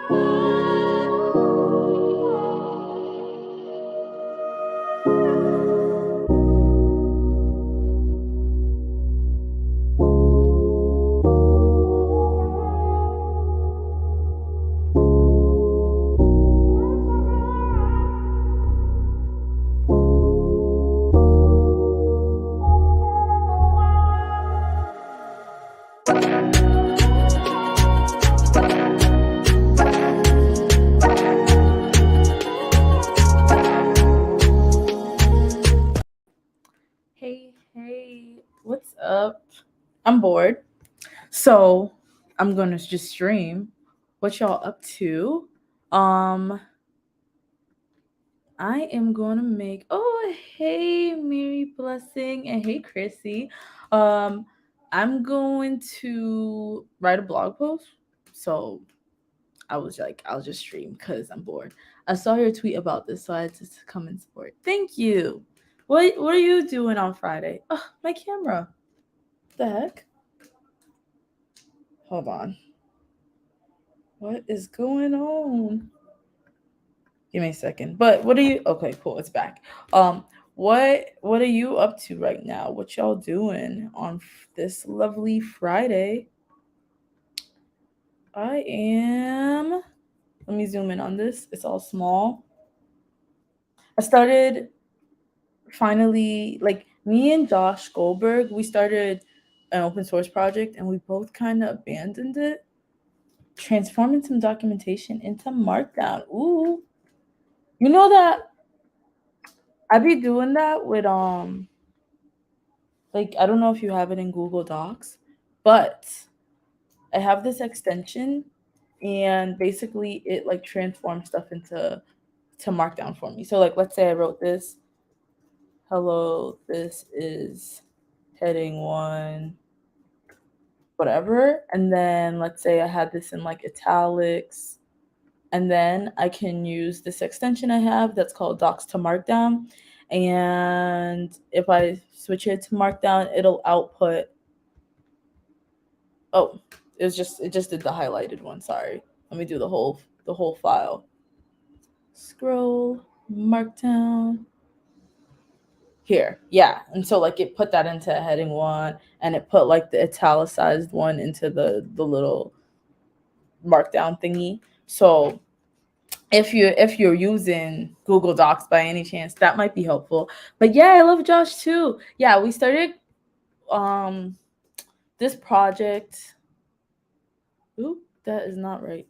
Hey, what's up? I'm bored. So I'm gonna just stream. What y'all up to? I am gonna make hey Mary Blessing and hey Chrissy. I'm going to write a blog post. So I was like, I'll just stream because I'm bored. I saw your tweet about this, so I had to come and support. Thank you. What are you doing on Friday? Oh, my camera. The heck? Hold on. What is going on? Give me a second. But what are you? Okay, cool. It's back. What are you up to right now? What y'all doing on this lovely Friday? I am. Let me zoom in on this. It's all small. I started finally, like me and Josh Goldberg, we started an open source project and we both kind of abandoned it, transforming some documentation into Markdown. Ooh. You know that I be doing that with like I don't know if you have it in Google Docs, but I have this extension and basically it like transforms stuff into Markdown for me. So like let's say I wrote this, hello, this is heading 1 whatever, and then let's say I had this in like italics, and then I can use this extension I have that's called Docs to Markdown. And if I switch it to Markdown, it'll output. Oh, it just did the highlighted one. Sorry. Let me do the whole file. Scroll Markdown. Here, yeah. And so like it put that into heading 1, and it put like the italicized one into the little Markdown thingy. So if you're using Google Docs by any chance, that might be helpful. But yeah, I love Josh too. Yeah, we started this project. Oop, that is not right.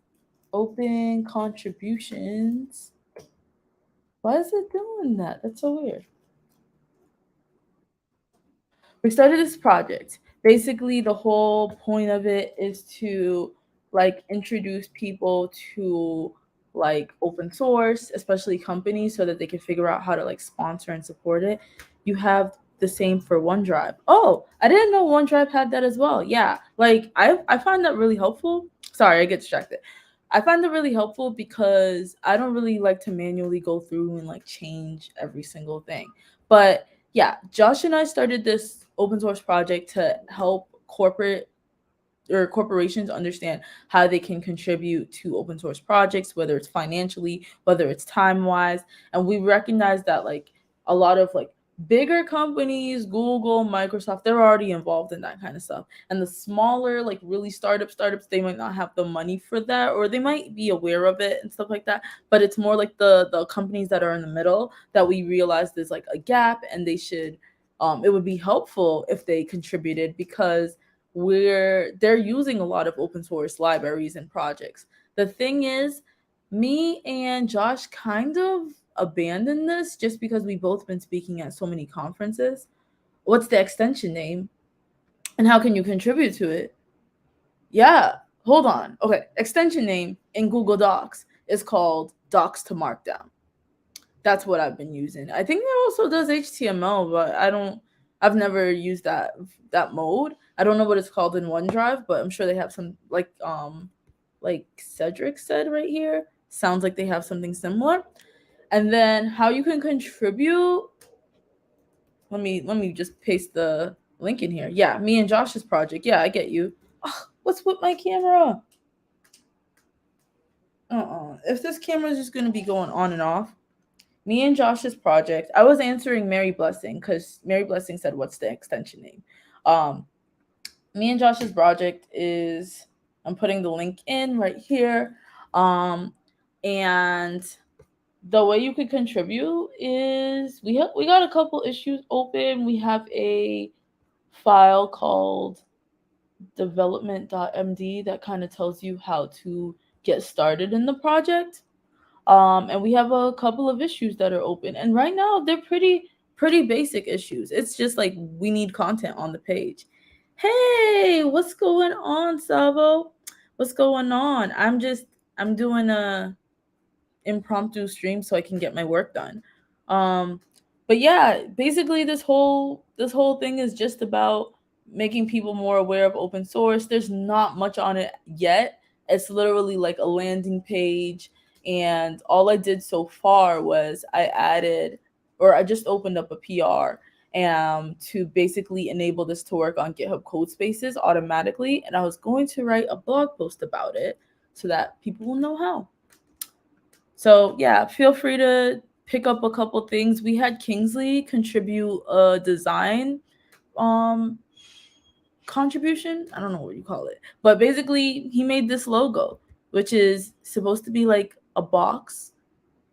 Open contributions. Why is it doing that? That's so weird. We started this project. Basically, the whole point of it is to like introduce people to like open source, especially companies, so that they can figure out how to like sponsor and support it. You have the same for OneDrive. Oh, I didn't know OneDrive had that as well. Yeah, like I find that really helpful. Sorry, I get distracted. I find that really helpful because I don't really like to manually go through and like change every single thing. But yeah, Josh and I started this open source project to help corporations understand how they can contribute to open source projects, whether it's financially, whether it's time wise. And we recognize that like a lot of like bigger companies, Google, Microsoft, they're already involved in that kind of stuff. And the smaller, like really startups, they might not have the money for that, or they might be aware of it and stuff like that. But it's more like the companies that are in the middle that we realize there's like a gap, and they should it would be helpful if they contributed, because they're using a lot of open source libraries and projects. The thing is, me and Josh kind of abandoned this just because we both been speaking at so many conferences. What's the extension name? And how can you contribute to it? Yeah, hold on. Okay, extension name in Google Docs is called Docs to Markdown. That's what I've been using. I think it also does HTML, but I've never used that mode. I don't know what it's called in OneDrive, but I'm sure they have some like Cedric said right here. Sounds like they have something similar. And then how you can contribute. Let me just paste the link in here. Yeah, me and Josh's project. Yeah, I get you. Oh, what's with my camera? on. If this camera is just going to be going on and off, me and Josh's project, I was answering Mary Blessing because Mary Blessing said, "What's the extension name?" Um, Me and Josh's project is, I'm putting the link in right here. And the way you could contribute is we got a couple issues open. We have a file called development.md that kind of tells you how to get started in the project. And we have a couple of issues that are open, and right now they're pretty basic issues. It's just like we need content on the page. Hey, what's going on, Savo? What's going on? I'm doing a impromptu stream so I can get my work done. Um, but yeah, basically this whole thing is just about making people more aware of open source. There's not much on it yet. It's literally like a landing page, and all I did so far was I just opened up a PR to basically enable this to work on GitHub Codespaces automatically, and I was going to write a blog post about it so that people will know how. So yeah, feel free to pick up a couple things. We had Kingsley contribute a design um contribution. I don't know what you call it. But basically he made this logo, which is supposed to be like a box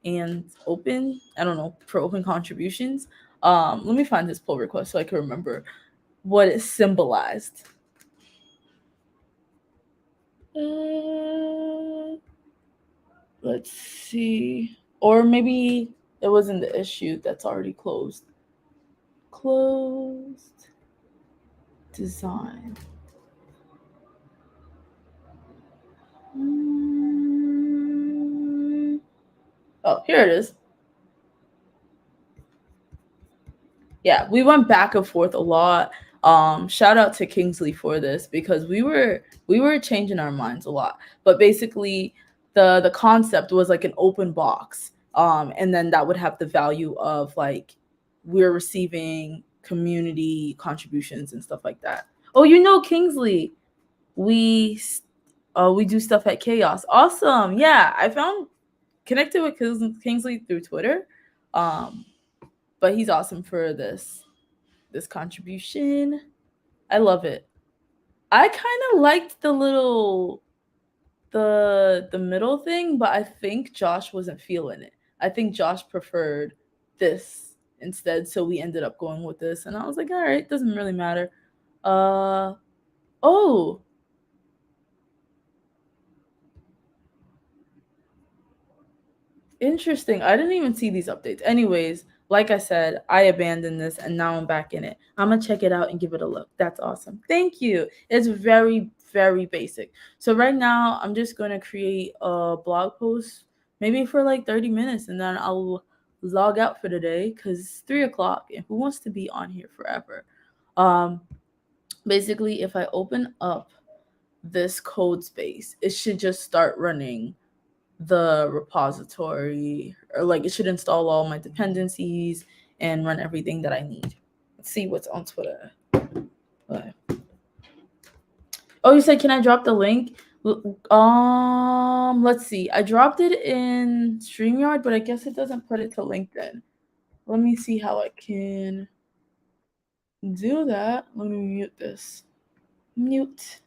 and open, I don't know, for open contributions. Let me find his pull request so I can remember what it symbolized. Let's see. Or maybe it wasn't the issue that's already closed. Closed. Design. Oh, here it is. Yeah, we went back and forth a lot. Shout out to Kingsley for this because we were changing our minds a lot. But basically, the concept was like an open box, and then that would have the value of like we're receiving community contributions and stuff like that. Oh, Kingsley, we do stuff at Chaos. Awesome, yeah. I found connected with Kingsley through Twitter, but he's awesome for this contribution. I love it. I kind of liked the middle thing, but I think Josh wasn't feeling it. I think Josh preferred this instead, so we ended up going with this, and I was like, all right, doesn't really matter. Oh, interesting. I didn't even see these updates. Anyways, like I said, I abandoned this and now I'm back in it. I'm going to check it out and give it a look. That's awesome. Thank you. It's very, very basic. So right now, I'm just going to create a blog post, maybe for like 30 minutes, and then I'll log out for the day because it's 3 o'clock and who wants to be on here forever? Um, Basically, if I open up this code space, it should just start running the repository, or like it should install all my dependencies and run everything that I need. Let's see what's on Twitter. Okay. Oh, you said can I drop the link? Let's see. I dropped it in StreamYard, but I guess it doesn't put it to LinkedIn. Let me see how I can do that. Let me mute this. Mute.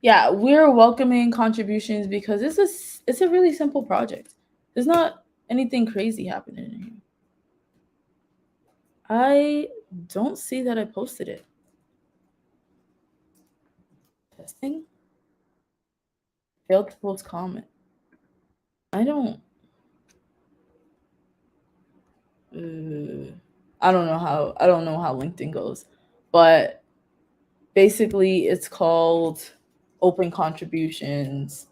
Yeah, we're welcoming contributions because it's a really simple project. There's not anything crazy happening in here. I don't see that I posted it. Testing. Failed to post comment. I don't. I don't know how. I don't know how LinkedIn goes, but basically, it's called Open Contributions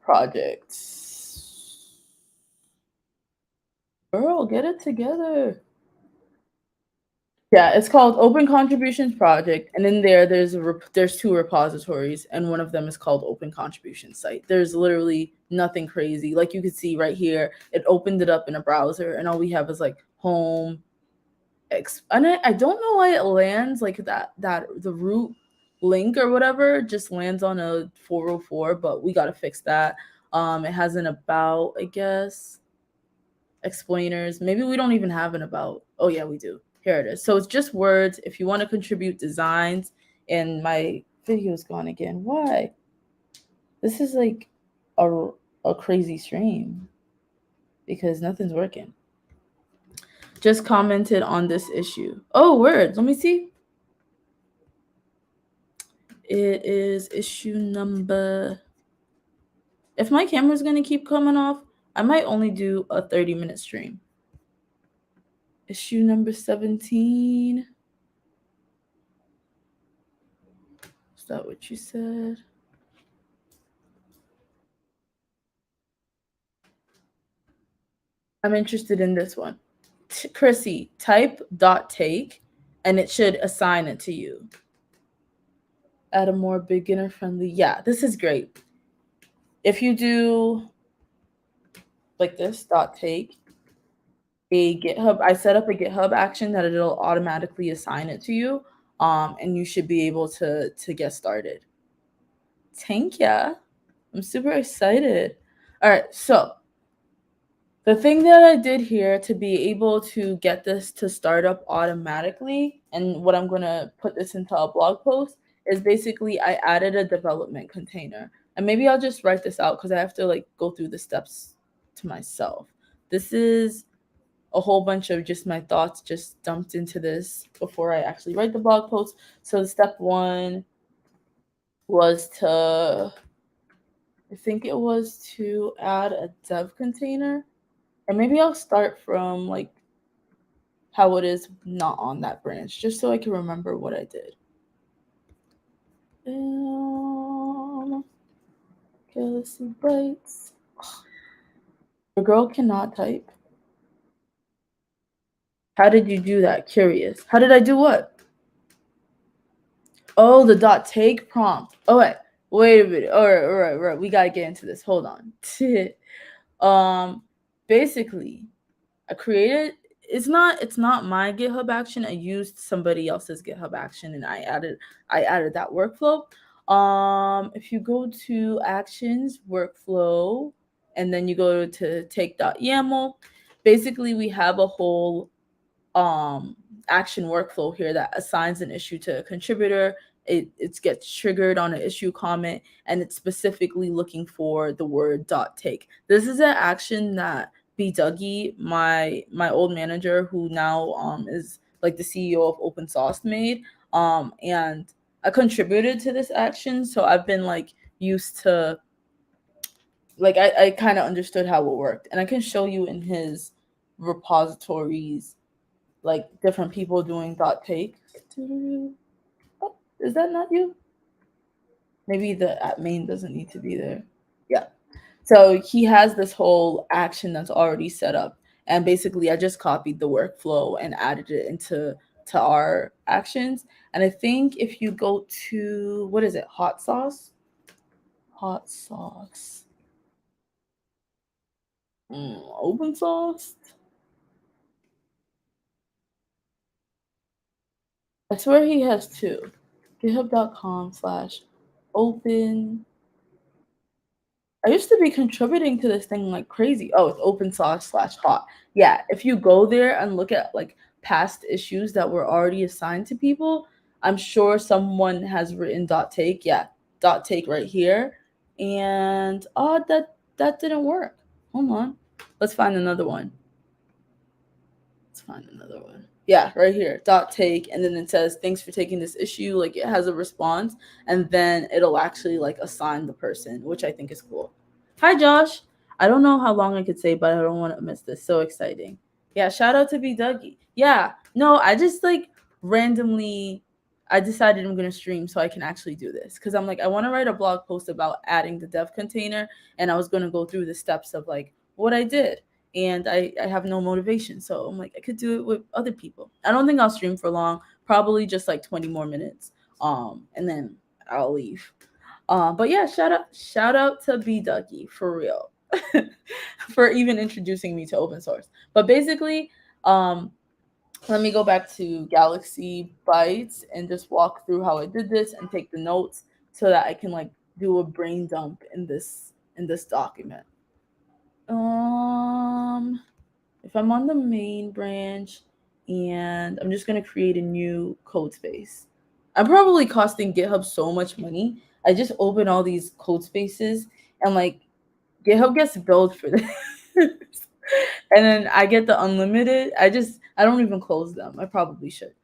Projects. Girl, get it together. Yeah, it's called Open Contributions Project, and in there's two repositories, and one of them is called Open Contributions Site. There's literally nothing crazy. Like you could see right here, it opened it up in a browser, and all we have is like home. And I don't know why it lands like that the root link or whatever just lands on a 404, but we gotta fix that. It has an about, I guess, explainers. Maybe we don't even have an about. Oh yeah, we do. Here it is. So it's just words. If you want to contribute designs, and my video is gone again. Why? This is like a crazy stream because nothing's working. Just commented on this issue. Oh, words. Let me see. It is issue number. If my camera's gonna keep coming off, I might only do a 30-minute stream. Issue number 17. Is that what you said? I'm interested in this one. Chrissy, type dot take, and it should assign it to you. Add a more beginner friendly. Yeah, this is great. If you do like this dot take, a GitHub, I set up a GitHub action that it'll automatically assign it to you, and you should be able to get started. Thank ya. I'm super excited. All right, so the thing that I did here to be able to get this to start up automatically, and what I'm going to put this into a blog post, is basically I added a development container. And maybe I'll just write this out because I have to like go through the steps to myself. This is a whole bunch of just my thoughts just dumped into this before I actually write the blog post. So step one was to, I think it was to add a dev container. And maybe I'll start from like how it is not on that branch, just so I can remember what I did. Okay, let's see, bytes. The girl cannot type. How did you do that? Curious. How did I do what? Oh, the dot take prompt. Oh, wait a minute. All right. We gotta get into this. Hold on. Basically, I created. It's not my GitHub action. I used somebody else's GitHub action, and I added that workflow. If you go to actions workflow, and then you go to take.yaml, basically we have a whole action workflow here that assigns an issue to a contributor. It gets triggered on an issue comment, and it's specifically looking for the word .take. This is an action that B. Dougie, my old manager, who now is like the CEO of Open Sauce, made. And I contributed to this action, so I've been like used to, like I kind of understood how it worked, and I can show you in his repositories like different people doing .take. Oh, is that not you? Maybe the at main doesn't need to be there. Yeah. So he has this whole action that's already set up, and basically I just copied the workflow and added it into our actions. And I think if you go to, what is it, hot sauce, open source. I swear he has two. GitHub.com/open. I used to be contributing to this thing like crazy. Oh, it's open source/hot. Yeah, if you go there and look at like past issues that were already assigned to people, I'm sure someone has written .take. Yeah, .take right here. And oh, that didn't work. Hold on. Let's find another one. Yeah, right here, .take, and then it says thanks for taking this issue. Like it has a response, and then it'll actually like assign the person, which I think is cool. Hi Josh. I don't know how long I could say, but I don't want to miss this. So exciting. Yeah, shout out to B Dougie. Yeah, no, I just like randomly I decided I'm gonna stream so I can actually do this. Cause I'm like, I want to write a blog post about adding the dev container, and I was gonna go through the steps of like what I did, and I have no motivation. So I'm like, I could do it with other people. I don't think I'll stream for long, probably just like 20 more minutes. And then I'll leave. But yeah, shout out to B Ducky for real. For even introducing me to open source. But basically, let me go back to Galaxy Bytes and just walk through how I did this and take the notes so that I can like do a brain dump in this in this document? If I'm on the main branch and I'm just gonna create a new code space. I'm probably costing GitHub so much money. I just open all these code spaces and like GitHub gets billed for this. And then I get the unlimited. I don't even close them. I probably should.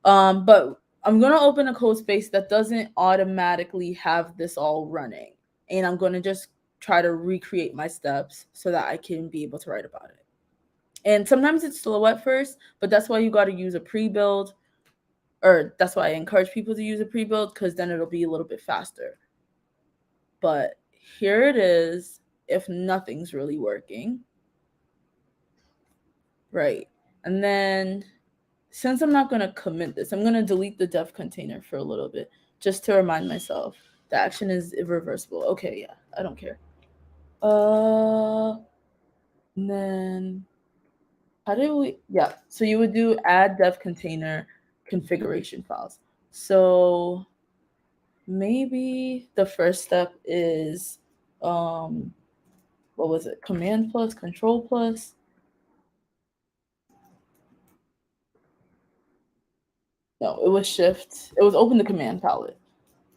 But I'm gonna open a code space that doesn't automatically have this all running. And I'm gonna just try to recreate my steps so that I can be able to write about it. And sometimes it's slow at first, but that's why you got to use a pre-build, or that's why I encourage people to use a pre-build, because then it'll be a little bit faster. But here it is if nothing's really working. Right. And then since I'm not going to commit this, I'm going to delete the dev container for a little bit just to remind myself the action is irreversible. Okay, yeah, I don't care. And then how do we, yeah, so you would do add dev container configuration files. So maybe the first step is, what was it? Command plus, control plus. No, it was shift. It was open the command palette.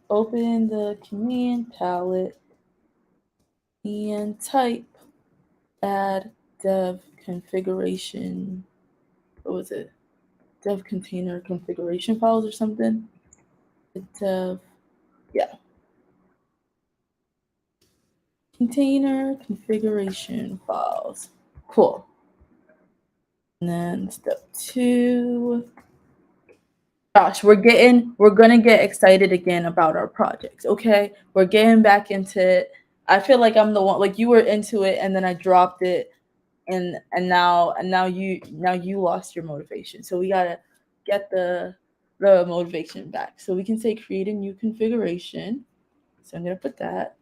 Open the command palette and type add dev configuration. What was it? Dev container configuration files or something? Dev, yeah. Container configuration files. Cool. And then step 2. Gosh, we're gonna get excited again about our projects. Okay, we're getting back into it. I feel like I'm the one, like you were into it and then I dropped it, and now you lost your motivation. So we gotta get the motivation back. So we can say create a new configuration. So I'm gonna put that.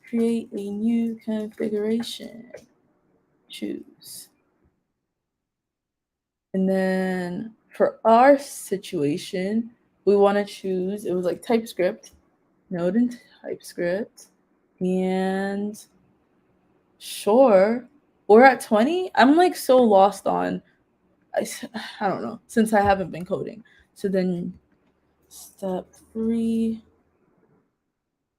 Create a new configuration. Choose. And then for our situation, we want to choose, it was like TypeScript, Node and TypeScript. And sure, we're at 20. I'm like so lost on, I don't know, since I haven't been coding. So then step 3,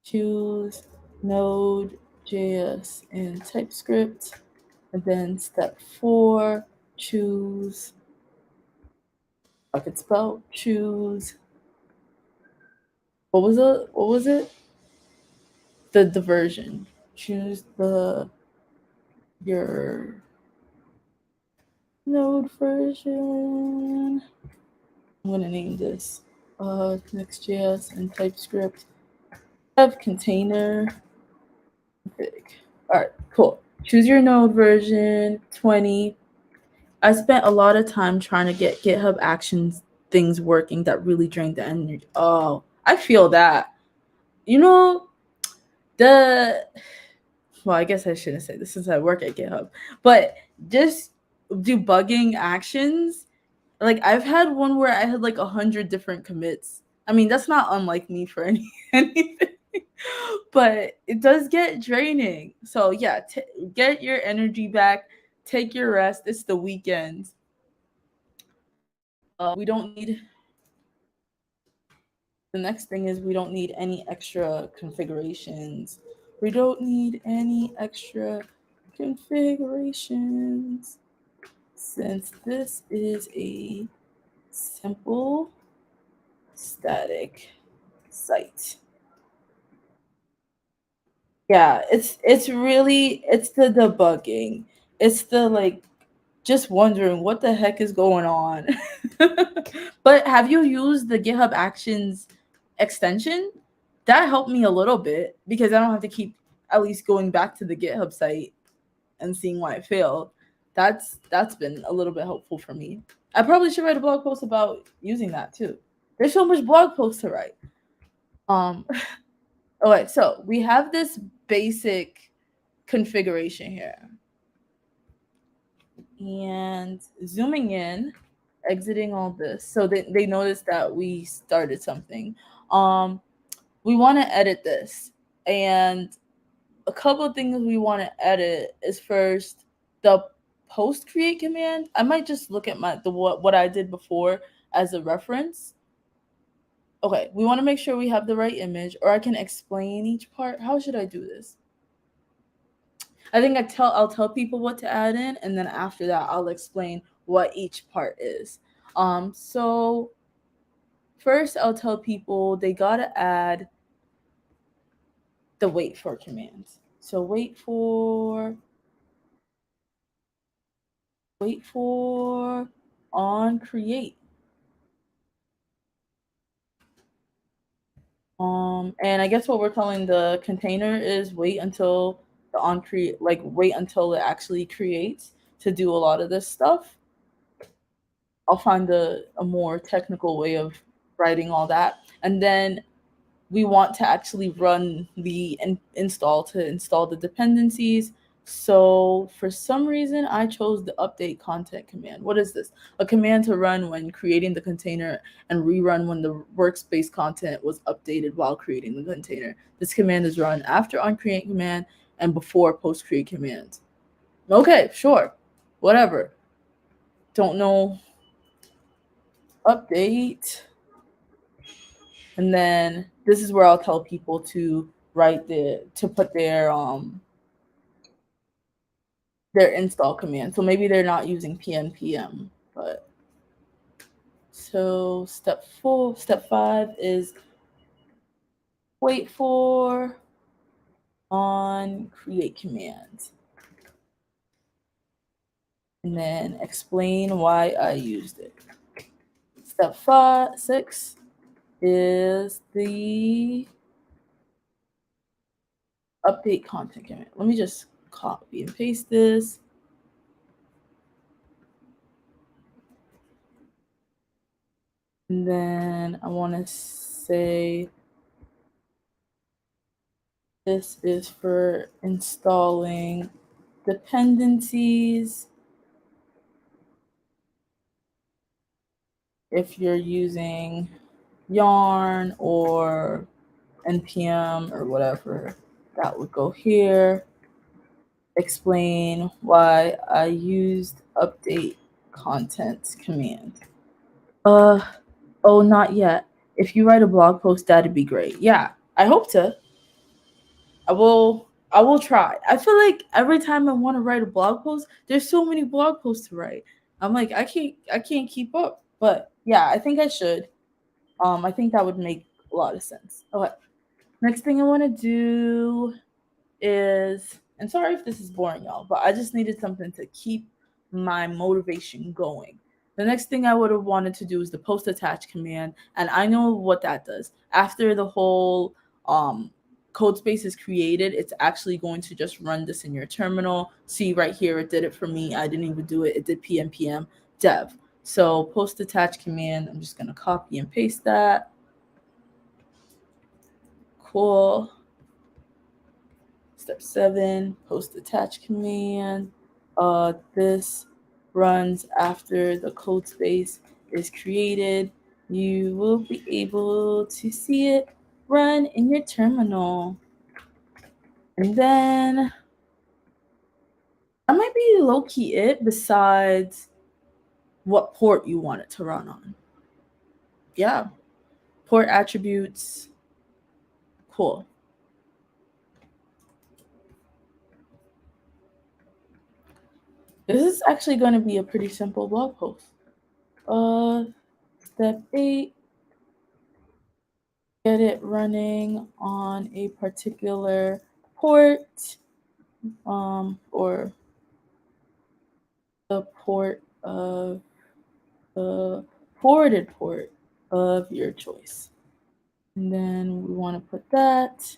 choose Node.js and TypeScript. And then step 4, choose, I could spell, choose, what was it? The version. Choose your node version. I'm gonna name this Next.js and TypeScript. Have container config. Alright, cool. Choose your node version 20. I spent a lot of time trying to get GitHub Actions things working that really drained the energy. Oh, I feel that. You know, the well, I guess I shouldn't say this since I work at GitHub, but just debugging actions. Like I've had one where I had like 100 different commits. I mean, that's not unlike me for anything, but it does get draining. So yeah, get your energy back. Take your rest. It's the weekend. We don't need. The next thing is we don't need any extra configurations. We don't need any extra configurations since this is a simple static site. Yeah, it's the debugging. It's the like just wondering what the heck is going on. But have you used the GitHub Actions extension? That helped me a little bit because I don't have to keep at least going back to the GitHub site and seeing why it failed. That's been a little bit helpful for me. I probably should write a blog post about using that too. There's so much blog posts to write. Okay, so we have this basic configuration here. And zooming in, exiting all this, so they notice that we started something. We want to edit this, and a couple of things we want to edit is first the post create command. I might just look at what I did before as a reference. Okay, we want to make sure we have the right image, or I can explain each part. How should I do this? I think I'll tell people what to add in, and then after that I'll explain what each part is. So first I'll tell people they gotta add the wait for commands. So wait for on create. And I guess what we're telling the container is wait until the on create, like wait until it actually creates to do a lot of this stuff. I'll find a more technical way of writing all that. And then we want to actually run the install to install the dependencies. So for some reason, I chose the update content command. What is this? A command to run when creating the container and rerun when the workspace content was updated while creating the container. This command is run after on create command and before post create commands. Okay, sure, whatever. Don't know. Update. And then this is where I'll tell people to put their install command. So maybe they're not using pnpm, but so step 5 is wait for on create command. And then explain why I used it. Step 6 is the update content command. Let me just copy and paste this. And then I want to say this is for installing dependencies. If you're using Yarn or NPM or whatever, that would go here. Explain why I used update content command. Oh, not yet. If you write a blog post, that'd be great. Yeah, I hope to. I will try. I feel like every time I want to write a blog post, there's so many blog posts to write. I'm like, I can't keep up. But yeah, I think I should. I think that would make a lot of sense. Okay. Next thing I want to do is, and sorry if this is boring, y'all, but I just needed something to keep my motivation going. The next thing I would have wanted to do is the post attach command, and I know what that does. After the whole code space is created, it's actually going to just run this in your terminal. See right here, it did it for me. I didn't even do it. It did pnpm dev. So post attach command, I'm just going to copy and paste that. Cool. Step 7, post attach command. This runs after the code space is created. You will be able to see it run in your terminal. And then that might be low-key it, besides what port you want it to run on. Yeah. Port attributes. Cool. This is actually going to be a pretty simple blog post. Step 8, get it running on a particular port, or the port of the forwarded port of your choice. And then we want to put that.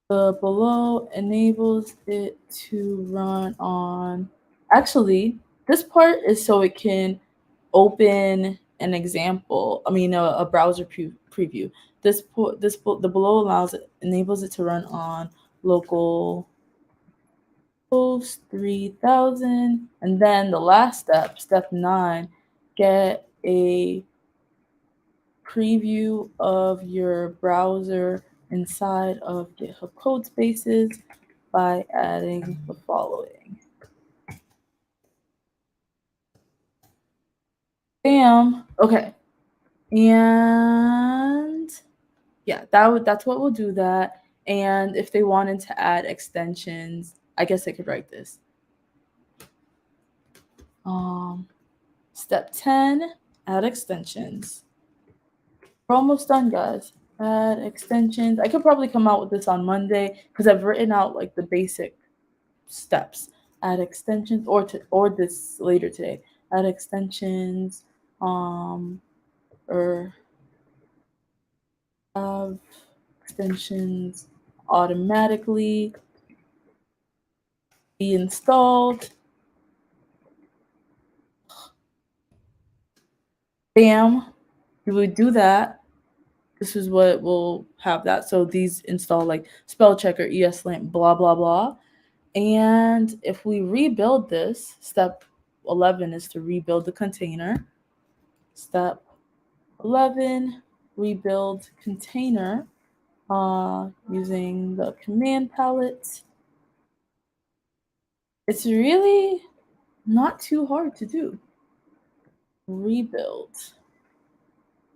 The below enables it to run on, actually, this part is so it can open an example, a browser preview. The below enables it to run on local host 3000. And then the last step 9, get a preview of your browser inside of GitHub Codespaces by adding the following. Bam. Okay. And yeah, that's what we'll do that. And if they wanted to add extensions, I guess I could write this. Step 10, add extensions. We're almost done, guys. Add extensions. I could probably come out with this on Monday because I've written out like the basic steps. Add extensions or this later today. Add extensions or have extensions automatically be installed. Bam. We would do that. This is what we'll have that. So these install like spell checker, ESLint, blah, blah, blah. And if we rebuild this, step 11 is to rebuild the container. Step 11, rebuild container using the command palette. It's really not too hard to do. Rebuild.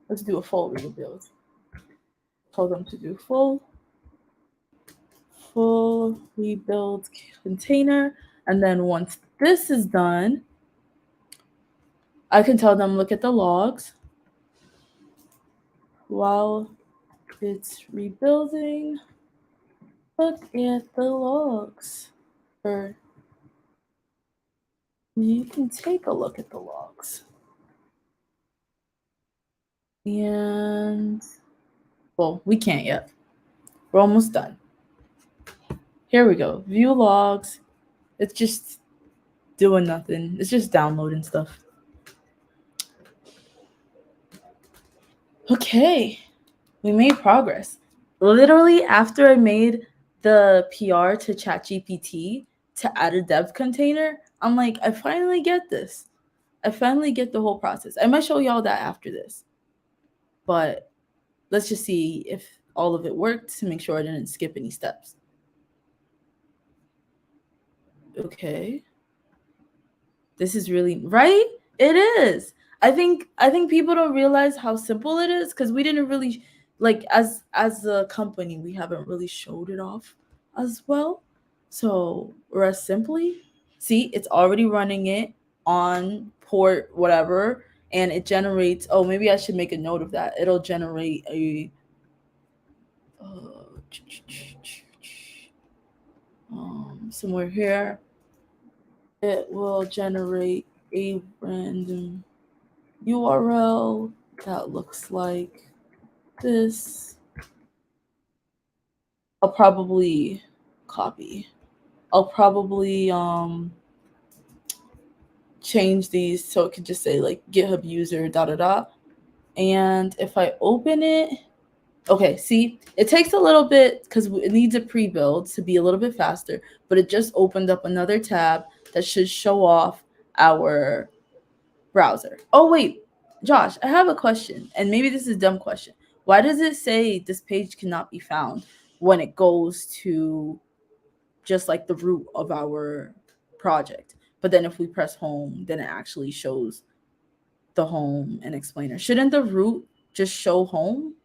Let's do a full rebuild. Tell them to do full rebuild container. And then once this is done, I can tell them, look at the logs. While it's rebuilding, look at the logs. Or you can take a look at the logs. And, well, we can't yet. We're almost done. Here we go. View logs. It's just doing nothing. It's just downloading stuff. Okay. We made progress. Literally, after I made the PR to ChatGPT to add a dev container, I'm like, I finally get this. I finally get the whole process. I might show y'all that after this. But let's just see if all of it worked to make sure I didn't skip any steps. Okay. This is really right? It is. I think people don't realize how simple it is because we didn't really like as a company, we haven't really showed it off as well. So or as simply. See, it's already running it on port whatever, and it generates. Oh, maybe I should make a note of that. It'll generate a somewhere here. It will generate a random URL that looks like this. I'll probably copy. I'll probably change these so it could just say like GitHub user da da da. And if I open it, okay, see, it takes a little bit because it needs a pre-build to be a little bit faster, but it just opened up another tab that should show off our browser. Oh, wait, Josh, I have a question, and maybe this is a dumb question. Why does it say this page cannot be found when it goes to just like the root of our project? But then if we press home, then it actually shows the home and explainer. Shouldn't the root just show home?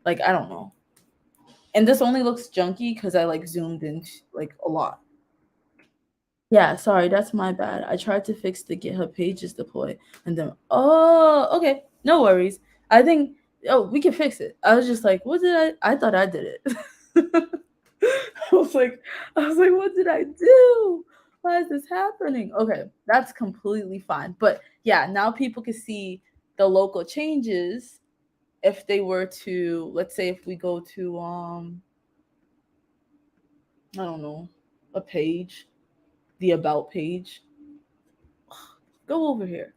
Like, I don't know. And this only looks junky because I like zoomed in like a lot. Yeah, sorry, that's my bad. I tried to fix the GitHub Pages deploy and then okay, no worries. I think we can fix it. I was just like, what did I thought I did it. I was like, what did I do? Why is this happening? Okay, that's completely fine. But yeah, now people can see the local changes if they were to, let's say if we go to I don't know, a page, the about page. Go over here.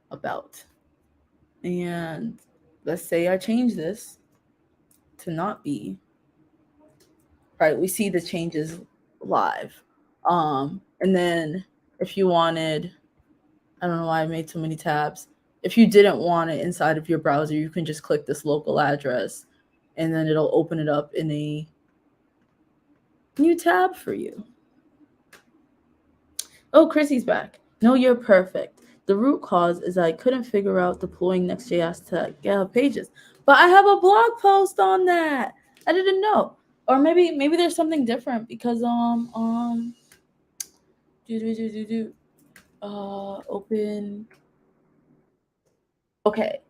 About. And let's say I change this to not be. Right, we see the changes live. And then if you wanted, I don't know why I made so many tabs. If you didn't want it inside of your browser, you can just click this local address and then it'll open it up in a new tab for you. Oh, Chrissy's back. No, you're perfect. The root cause is I couldn't figure out deploying Next.js to GitHub Pages, but I have a blog post on that. I didn't know, or maybe there's something different because do do do do do open. Okay,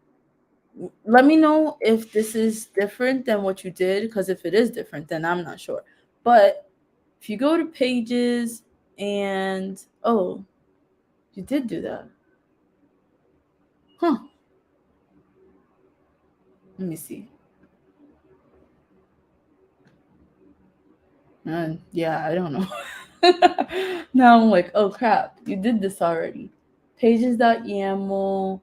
let me know if this is different than what you did, because if it is different, then I'm not sure. But if you go to Pages and oh, you did do that. Huh. Let me see. Yeah, I don't know. Now I'm like, oh crap, you did this already. Pages.yaml.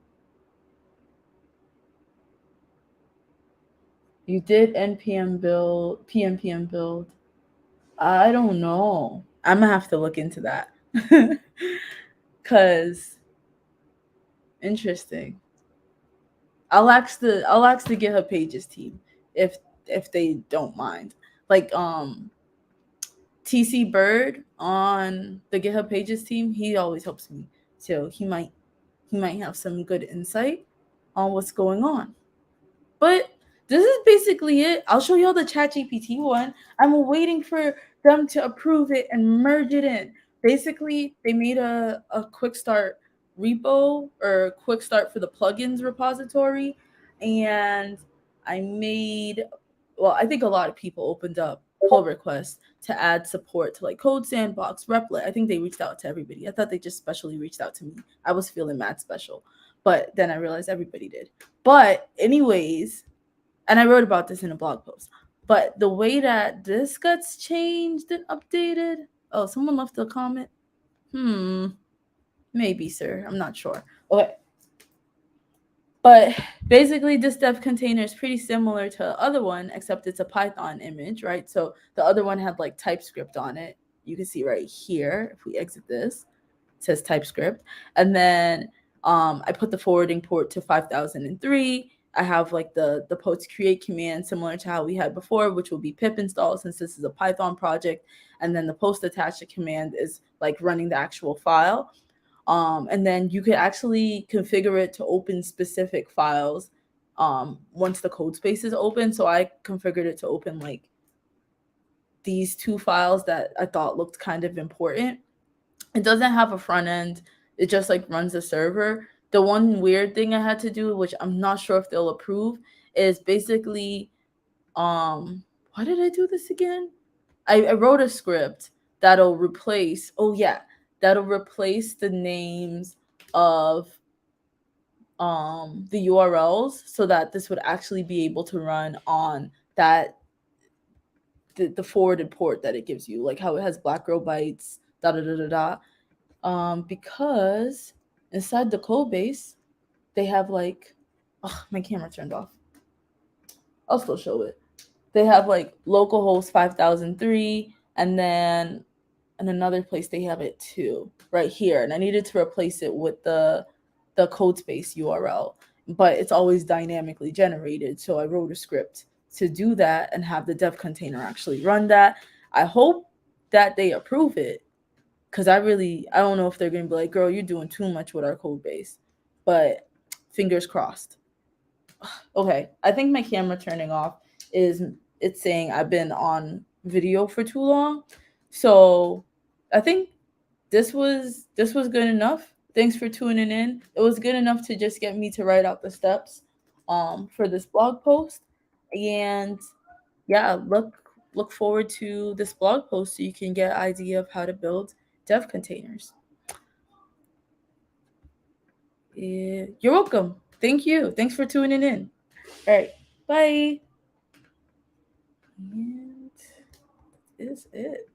You did npm build, pnpm build. I don't know. I'm gonna have to look into that. Cause interesting. I'll ask the GitHub Pages team if they don't mind. Like TC Bird on the GitHub Pages team, he always helps me. So he might have some good insight on what's going on. But this is basically it. I'll show y'all the ChatGPT one. I'm waiting for them to approve it and merge it in. Basically, they made a quick start repo or quick start for the plugins repository. And I think a lot of people opened up pull requests to add support to like Code Sandbox, Replit. I think they reached out to everybody. I thought they just specially reached out to me. I was feeling mad special. But then I realized everybody did. But anyways, and I wrote about this in a blog post. But the way that this gets changed and updated. Oh, someone left a comment. Maybe, sir. I'm not sure. Okay. But basically, this dev container is pretty similar to the other one, except it's a Python image, right? So the other one had like TypeScript on it. You can see right here, if we exit this, it says TypeScript. And then I put the forwarding port to 5003. I have like the post create command similar to how we had before, which will be pip install since this is a Python project. And then the post attach command is like running the actual file. And then you could actually configure it to open specific files once the code space is open. So I configured it to open like these two files that I thought looked kind of important. It doesn't have a front end. It just like runs the server. The one weird thing I had to do, which I'm not sure if they'll approve, is basically why did I do this again? I wrote a script that'll replace that'll replace the names of the URLs so that this would actually be able to run on that the forwarded port that it gives you, like how it has black girl bytes, da da da da da. Because inside the code base, they have like, oh, my camera turned off. I'll still show it. They have like localhost 5003, and then in another place they have it too, right here. And I needed to replace it with the Codespace URL, but it's always dynamically generated. So I wrote a script to do that and have the dev container actually run that. I hope that they approve it, because I don't know if they're going to be like, girl, you're doing too much with our code base. But fingers crossed. Okay, I think my camera turning off is it's saying I've been on video for too long. So I think this was good enough. Thanks for tuning in. It was good enough to just get me to write out the steps for this blog post. And yeah, look forward to this blog post so you can get an idea of how to build dev containers. Yeah, you're welcome. Thank you. Thanks for tuning in. All right. Bye. And that is it.